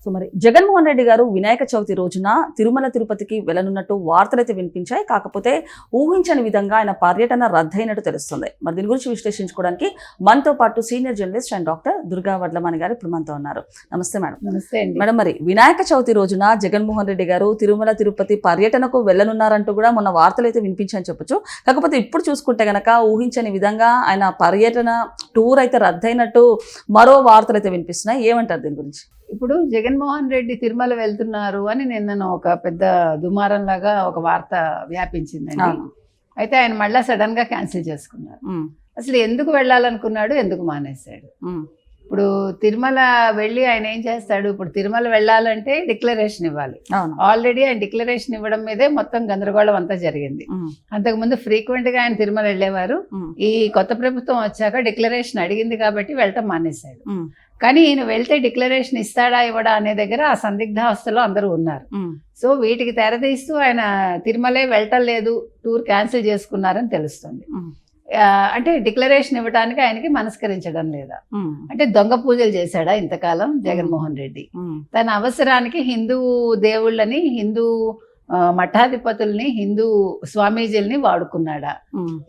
So మరి జగన్మోహన్ రెడ్డి గారు వినాయక చవితి రోజున తిరుమల తిరుపతికి వెళ్ళనున్నట్టు వార్తలైతే వినిపించాయి. కాకపోతే ఊహించని విధంగా ఆయన పర్యటన రద్దయినట్టు తెలుస్తుంది. మరి దీని గురించి విశ్లేషించుకోవడానికి మనతో పాటు senior journalist and doctor Durga Vadlamani గారు ఇప్పుడు మనతో ఉన్నారు. నమస్తే మేడం. నమస్తే అండి మేడం, మరి వినాయక చవితి రోజున జగన్మోహన్ రెడ్డి గారు తిరుమల తిరుపతి పర్యటనకు వెళ్ళనున్నారంటూ కూడా మొన్న వార్తలు అయితే వినిపించని చెప్పొచ్చు. కాకపోతే ఇప్పుడు చూసుకుంటే గనక ఊహించని విధంగా ఆయన పర్యటన టూర్ అయితే రద్దయినట్టు మరో వార్తలు అయితే వినిపిస్తున్నాయి. ఏమంటారు దీని గురించి? ఇప్పుడు జగన్మోహన్ రెడ్డి తిరుమల వెళ్తున్నారు అని నిన్న ఒక పెద్ద దుమారం లాగా ఒక వార్త వ్యాపించిందండి. అయితే ఆయన మళ్ళా సడన్ గా క్యాన్సిల్ చేసుకున్నారు. అసలు ఎందుకు వెళ్ళాలనుకున్నాడు, ఎందుకు మానేశాడు? ఇప్పుడు తిరుమల వెళ్ళి ఆయన ఏం చేస్తాడు? ఇప్పుడు తిరుమల వెళ్ళాలంటే డిక్లరేషన్ ఇవ్వాలి. ఆల్రెడీ ఆయన డిక్లరేషన్ ఇవ్వడం మీదే మొత్తం గందరగోళం అంతా జరిగింది. అంతకుముందు ఫ్రీక్వెంట్ గా ఆయన తిరుమల వెళ్ళేవారు. ఈ కొత్త ప్రభుత్వం వచ్చాక డిక్లరేషన్ అడిగింది కాబట్టి వెళ్ళటం మానేశాడు. కానీ ఈయన వెళ్తే డిక్లరేషన్ ఇస్తాడా ఇవ్వడా అనే దగ్గర ఆ సందిగ్ధావస్థలో అందరూ ఉన్నారు. సో వీటికి తెరదీస్తూ ఆయన తిరుమలే వెళ్ళటం లేదు, టూర్ క్యాన్సిల్ చేసుకున్నారని తెలుస్తుంది. అంటే డిక్లరేషన్ ఇవ్వడానికి ఆయనకి మనస్కరించడం లేదా? అంటే దొంగ పూజలు చేశాడా ఇంతకాలం జగన్మోహన్ రెడ్డి? తన అవసరానికి హిందూ దేవుళ్ళని, హిందూ మఠాధిపతుల్ని, హిందూ స్వామీజీల్ని వాడుకున్నాడా?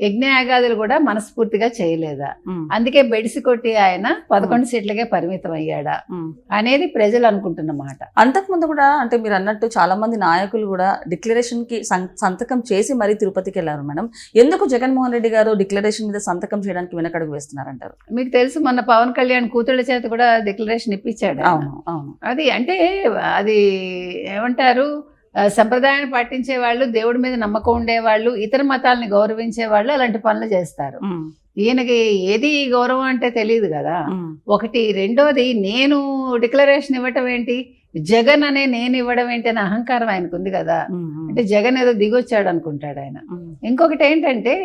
యజ్ఞయాగాదులు కూడా మనస్ఫూర్తిగా చేయలేదా? అందుకే బెడిసి కొట్టి ఆయన 11 సీట్లకే పరిమితం అయ్యాడా అనేది ప్రజలు అనుకుంటున్నమాట. అంతకుముందు కూడా అంటే మీరు అన్నట్టు చాలా మంది నాయకులు కూడా డిక్లరేషన్ కి సంతకం చేసి మరీ తిరుపతికి వెళ్ళారు. మేడం, ఎందుకు జగన్మోహన్ రెడ్డి గారు డిక్లరేషన్ మీద సంతకం చేయడానికి వెనకడుగు వేస్తున్నారంటారు? మీకు తెలుసు, మొన్న పవన్ కళ్యాణ్ కూతుళ్ళ చేత కూడా డిక్లరేషన్ ఇప్పించాడు. అది అంటే అది ఏమంటారు, సంప్రదాయాన్ని పాటించే వాళ్ళు, దేవుడి మీద నమ్మకం ఉండేవాళ్ళు, ఇతర మతాలని గౌరవించే వాళ్ళు అలాంటి పనులు చేస్తారు. ఈయనకి ఏది గౌరవం అంటే తెలియదు కదా. ఒకటి. రెండోది, నేను డిక్లరేషన్ ఇవ్వటం ఏంటి, జగన్ అనే నేను ఇవ్వడం ఏంటి అనే అహంకారం ఆయనకు ఉంది కదా. అంటే జగన్ ఏదో దిగొచ్చాడు అనుకుంటాడు ఆయన. ఇంకొకటి ఏంటంటే,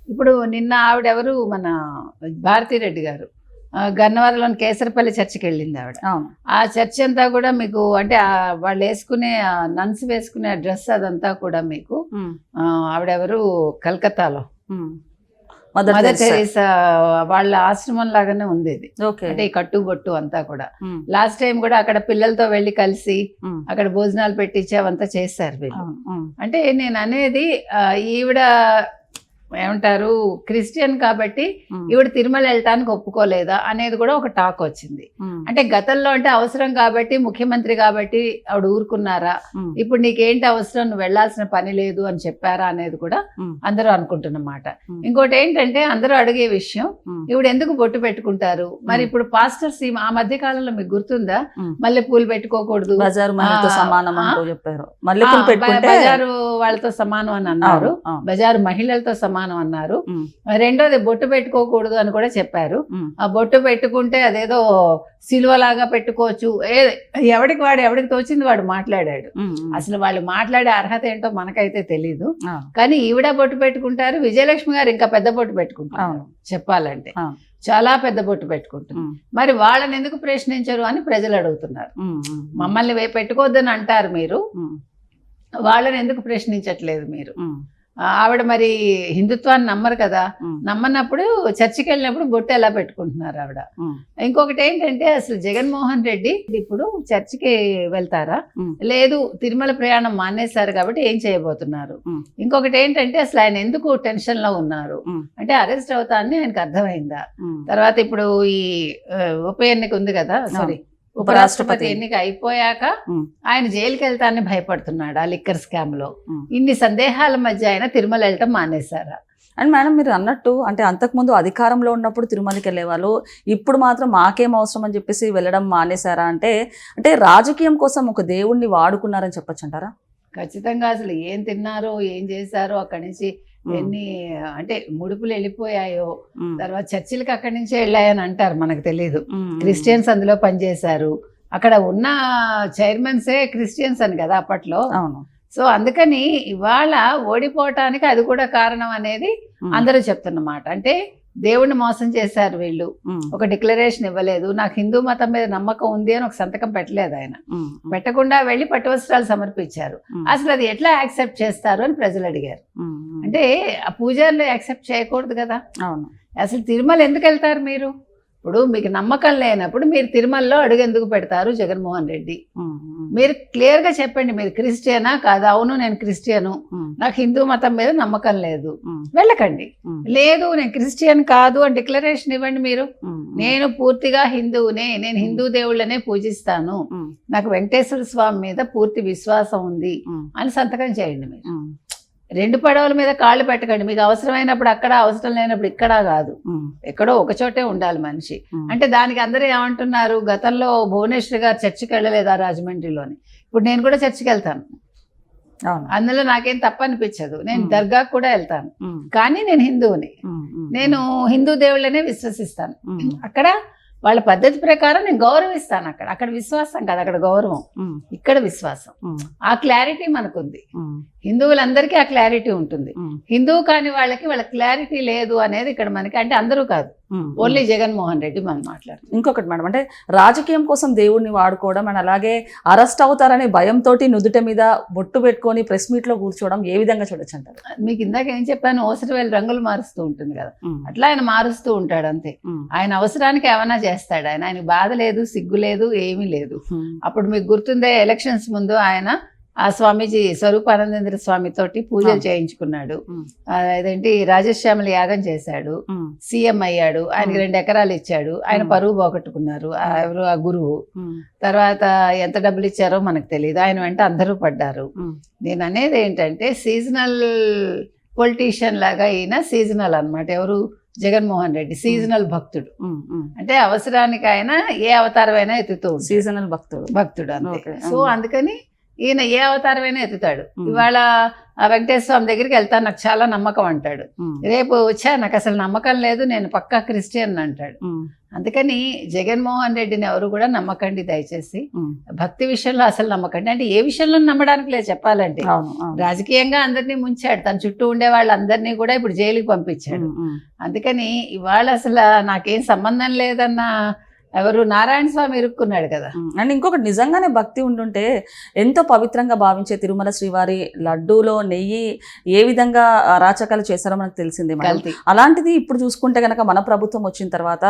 ఇప్పుడు నిన్న ఆవిడెవరు, మన భారతిరెడ్డి గారు గన్నవరంలోని కేసరపల్లి చర్చికి వెళ్ళింది ఆవిడ. ఆ చర్చ్ అంతా కూడా మీకు అంటే వాళ్ళు వేసుకునే నన్స్ వేసుకునే డ్రెస్ అదంతా కూడా మీకు ఆవిడెవరు కలకత్తాలో మదర్ తెరీసా వాళ్ళ ఆశ్రమం లాగానే ఉంది ఇది. అంటే ఈ కట్టుబొట్టు అంతా కూడా. లాస్ట్ టైం కూడా అక్కడ పిల్లలతో వెళ్ళి కలిసి అక్కడ భోజనాలు పెట్టించి అవంతా చేశారు వీళ్ళు. అంటే నేను అనేది ఈవిడ ఏమంటారు, క్రిస్టియన్ కాబట్టి ఈవిడ తిరుమల వెళ్ళటానికి ఒప్పుకోలేదా అనేది కూడా ఒక టాక్ వచ్చింది. అంటే గతంలో అంటే అవసరం కాబట్టి, ముఖ్యమంత్రి కాబట్టి ఆవిడ ఊరుకున్నారా, ఇప్పుడు నీకేంటి అవసరం, నువ్వు వెళ్లాల్సిన పని లేదు అని చెప్పారా అనేది కూడా అందరూ అనుకుంటున్నమాట. ఇంకోటి ఏంటంటే, అందరూ అడిగే విషయం, ఈవిడ ఎందుకు బొట్టు పెట్టుకుంటారు? మరి ఇప్పుడు పాస్టర్స్ ఆ మధ్య కాలంలో మీకు గుర్తుందా, మల్లె పూలు పెట్టుకోకూడదు, బజారు వాళ్ళతో సమానం అని అన్నారు, బజారు మహిళలతో సమానం అన్నారు. రెండోది, బొట్టు పెట్టుకోకూడదు అని కూడా చెప్పారు. ఆ బొట్టు పెట్టుకుంటే అదేదో సిలువలాగా పెట్టుకోవచ్చు, ఎవడికి తోచింది వాడు మాట్లాడాడు. అసలు వాళ్ళు మాట్లాడే అర్హత ఏంటో మనకైతే తెలీదు. కానీ ఈవిడ బొట్టు పెట్టుకుంటారు, విజయలక్ష్మి గారు ఇంకా పెద్ద బొట్టు పెట్టుకుంటారు. చెప్పాలంటే చాలా పెద్ద బొట్టు పెట్టుకుంటుంది. మరి వాళ్ళని ఎందుకు ప్రశ్నించరు అని ప్రజలు అడుగుతున్నారు. మమ్మల్ని పెట్టుకోవద్దని అంటారు మీరు, వాళ్ళని ఎందుకు ప్రశ్నించట్లేదు మీరు? ఆవిడ మరి హిందుత్వాన్ని నమ్మరు కదా. నమ్మనప్పుడు చర్చికి వెళ్ళినప్పుడు బొట్టు ఎలా పెట్టుకుంటున్నారు ఆవిడ? ఇంకొకటి ఏంటంటే, అసలు జగన్మోహన్ రెడ్డి ఇప్పుడు చర్చికి వెళ్తారా? లేదు, తిరుమల ప్రయాణం మానేశారు కాబట్టి ఏం చేయబోతున్నారు? ఇంకొకటి ఏంటంటే, అసలు ఆయన ఎందుకు టెన్షన్ లో ఉన్నారు అంటే, అరెస్ట్ అవుతా అని ఆయనకు అర్థమైందా? తర్వాత ఇప్పుడు ఈ ఉప ఎన్నిక ఉంది కదా, సారీ ఉపరాష్ట్రపతి ఎన్నిక అయిపోయాక ఆయన జైలుకి వెళ్తానని భయపడుతున్నాడు ఆ లిక్కర్ స్కామ్ లో. ఇన్ని సందేహాల మధ్య ఆయన తిరుమల వెళ్ళటం మానేశారా? అండ్ మేడం, మీరు అన్నట్టు అంటే అంతకుముందు అధికారంలో ఉన్నప్పుడు తిరుమలకి వెళ్ళేవాళ్ళు, ఇప్పుడు మాత్రం మాకేం అవసరం అని చెప్పేసి వెళ్ళడం మానేశారా? అంటే రాజకీయం కోసం ఒక దేవుణ్ణి వాడుకున్నారని చెప్పొచ్చు అంటారా? ఖచ్చితంగా. అసలు ఏం తిన్నారో, ఏం చేశారో, అక్కడి నుంచి ఎన్ని అంటే ముడుపులు వెళ్ళిపోయాయో, తర్వాత చర్చిలకి అక్కడి నుంచే వెళ్ళాయని అంటారు, మనకు తెలీదు. క్రిస్టియన్స్ అందులో పనిచేశారు, అక్కడ ఉన్న చైర్మన్సే క్రిస్టియన్స్ అని కదా అప్పట్లో. సో అందుకని ఇవాళ ఓడిపోవటానికి అది కూడా కారణం అనేది అందరూ చెప్తున్నమాట. అంటే దేవుణ్ణి మోసం చేశారు వీళ్ళు, ఒక డిక్లరేషన్ ఇవ్వలేదు, నాకు హిందూ మతం మీద నమ్మకం ఉంది అని ఒక సంతకం పెట్టలేదు ఆయన. పెట్టకుండా వెళ్ళి పట్టు వస్త్రాలు సమర్పించారు. అసలు అది ఎట్లా యాక్సెప్ట్ చేస్తారు అని ప్రజలు అడిగారు. అంటే ఆ పూజారులు యాక్సెప్ట్ చేయకూడదు కదా. అసలు తిరుమల ఎందుకు వెళ్తారు మీరు? ఇప్పుడు మీకు నమ్మకం లేనప్పుడు మీరు తిరుమలలో అడుగు ఎందుకు పెడతారు జగన్మోహన్ రెడ్డి? మీరు క్లియర్గా చెప్పండి, మీరు క్రిస్టియనా కాదా? అవును నేను క్రిస్టియను, నాకు హిందూ మతం మీద నమ్మకం లేదు, వెళ్ళకండి. లేదు నేను క్రిస్టియన్ కాదు అని డిక్లరేషన్ ఇవ్వండి. మీరు నేను పూర్తిగా హిందువునే, నేను హిందూ దేవుళ్ళనే పూజిస్తాను, నాకు వెంకటేశ్వర స్వామి మీద పూర్తి విశ్వాసం ఉంది అని సంతకం చేయండి. మీరు రెండు పడవల మీద కాళ్ళు పెట్టకండి. మీకు అవసరమైనప్పుడు అక్కడ, అవసరం లేనప్పుడు ఇక్కడ కాదు, ఎక్కడో ఒక చోటే ఉండాలి మనిషి. అంటే దానికి అందరూ ఏమంటున్నారు, గతంలో భువనేశ్వర్ గారు చర్చికి వెళ్ళలేదా రాజమండ్రిలోని? ఇప్పుడు నేను కూడా చర్చికి వెళ్తాను, అందులో నాకేం తప్పు అనిపించదు. నేను దర్గాకు కూడా వెళ్తాను, కానీ నేను హిందువుని, నేను హిందూ దేవుళ్ళనే విశ్వసిస్తాను. అక్కడ వాళ్ళ పద్ధతి ప్రకారం నేను గౌరవిస్తాను. అక్కడ విశ్వాసం కాదు, అక్కడ గౌరవం, ఇక్కడ విశ్వాసం. ఆ క్లారిటీ మనకుంది. హిందువులందరికీ ఆ క్లారిటీ ఉంటుంది. హిందువు కాని వాళ్ళకి వాళ్ళ క్లారిటీ లేదు అనేది ఇక్కడ మనకి, అంటే అందరూ కాదు, ఓన్లీ జగన్మోహన్ రెడ్డి మనం మాట్లాడుతాం. ఇంకొకటి మేడం, అంటే రాజకీయం కోసం దేవుడిని వాడుకోవడం అండ్ అలాగే అరెస్ట్ అవుతారనే భయంతో నుదుట మీద బొట్టు పెట్టుకొని ప్రెస్ మీట్ లో కూర్చోవడం ఏ విధంగా చూడొచ్చు అంటారు? మీకు ఇందాక ఏం చెప్పాను, ఓసరవేలు రంగులు మారుస్తూ ఉంటుంది కదా, అట్లా ఆయన మారుస్తూ ఉంటాడు అంతే. ఆయన అవసరానికి ఏమైనా చేస్తాడు. ఆయనకి బాధ లేదు, సిగ్గు లేదు, ఏమీ లేదు. అప్పుడు మీకు గుర్తుందే, ఎలక్షన్స్ ముందు ఆయన ఆ స్వామీజీ స్వరూపానందేంద్ర స్వామి తోటి పూజలు చేయించుకున్నాడు. అదేంటి రాజశ్యామల యాగం చేశాడు, సీఎం అయ్యాడు, ఆయనకి 2 ఎకరాలు ఇచ్చాడు. ఆయన పరువు పోగొట్టుకున్నారు ఎవరు, ఆ గురువు. తర్వాత ఎంత డబ్బులు ఇచ్చారో మనకు తెలియదు, ఆయన వెంట అందరూ పడ్డారు. నేను అనేది ఏంటంటే సీజనల్ పొలిటీషియన్ లాగా ఈయన సీజనల్ అన్నమాట. ఎవరు? జగన్మోహన్ రెడ్డి సీజనల్ భక్తుడు. అంటే అవసరానికి ఆయన ఏ అవతారమైనా ఎత్తుతూ సీజనల్ భక్తుడు అంతే. సో అందుకని ఈయన ఏ అవతారమైనా ఎత్తుతాడు. ఇవాళ వెంకటేశ్వర స్వామి దగ్గరికి వెళ్తాను, నాకు చాలా నమ్మకం అంటాడు. రేపు వచ్చా నాకు అసలు నమ్మకం లేదు, నేను పక్కా క్రిస్టియన్ అంటాడు. అందుకని జగన్మోహన్ రెడ్డిని ఎవరు కూడా నమ్మకండి దయచేసి. భక్తి విషయంలో అసలు నమ్మకండి. అంటే ఏ విషయంలో నమ్మడానికి లేదు చెప్పాలంటే. రాజకీయంగా అందరినీ ముంచాడు, తన చుట్టూ ఉండే వాళ్ళందరినీ కూడా ఇప్పుడు జైలుకి పంపించాడు. అందుకని ఇవాళ అసలు నాకేం సంబంధం లేదన్న ఎవరు, నారాయణ స్వామి ఇరుక్కున్నాడు కదా. అండ్ ఇంకొకటి, నిజంగానే భక్తి ఉండుంటే ఎంతో పవిత్రంగా భావించే తిరుమల శ్రీవారి లడ్డూలో నెయ్యి ఏ విధంగా అరాచకాలు చేశారో మనకు తెలిసిందే. అలాంటిది ఇప్పుడు చూసుకుంటే కనుక మన ప్రభుత్వం వచ్చిన తర్వాత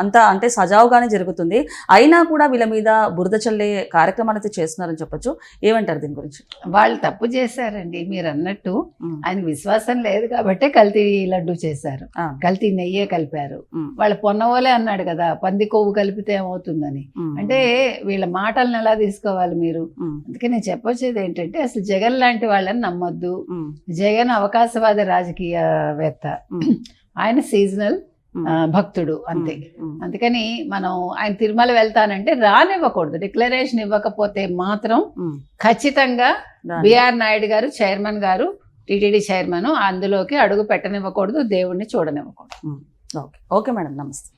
అంతా అంటే సజావుగానే జరుగుతుంది. అయినా కూడా వీళ్ళ మీద బురద చల్లే కార్యక్రమాలు అయితే చేస్తున్నారని చెప్పొచ్చు. ఏమంటారు దీని గురించి? వాళ్ళు తప్పు చేశారండి. మీరు అన్నట్టు ఆయన విశ్వాసం లేదు కాబట్టే కల్తీ లడ్డు చేశారు, కల్తీ నెయ్యే కలిపారు. వాళ్ళ పొన్నవోలే అన్నాడు కదా, పంది కొవ్వు కలిపితే ఏమవుతుందని. అంటే వీళ్ళ మాటలను ఎలా తీసుకోవాలి మీరు? అందుకే నేను చెప్పొచ్చేది ఏంటంటే అసలు జగన్ లాంటి వాళ్ళని నమ్మొద్దు. జగన్ అవకాశవాద రాజకీయవేత్త, ఆయన సీజనల్ భక్తుడు అంతే. అందుకని మనం ఆయన తిరుమల వెళ్తానంటే రానివ్వకూడదు. డిక్లరేషన్ ఇవ్వకపోతే మాత్రం ఖచ్చితంగా బిఆర్ నాయుడు గారు చైర్మన్ గారు, టీటీడీ చైర్మన్, అందులోకి అడుగు పెట్టనివ్వకూడదు, దేవుణ్ణి చూడనివ్వకూడదు. ఓకే మేడం, నమస్తే.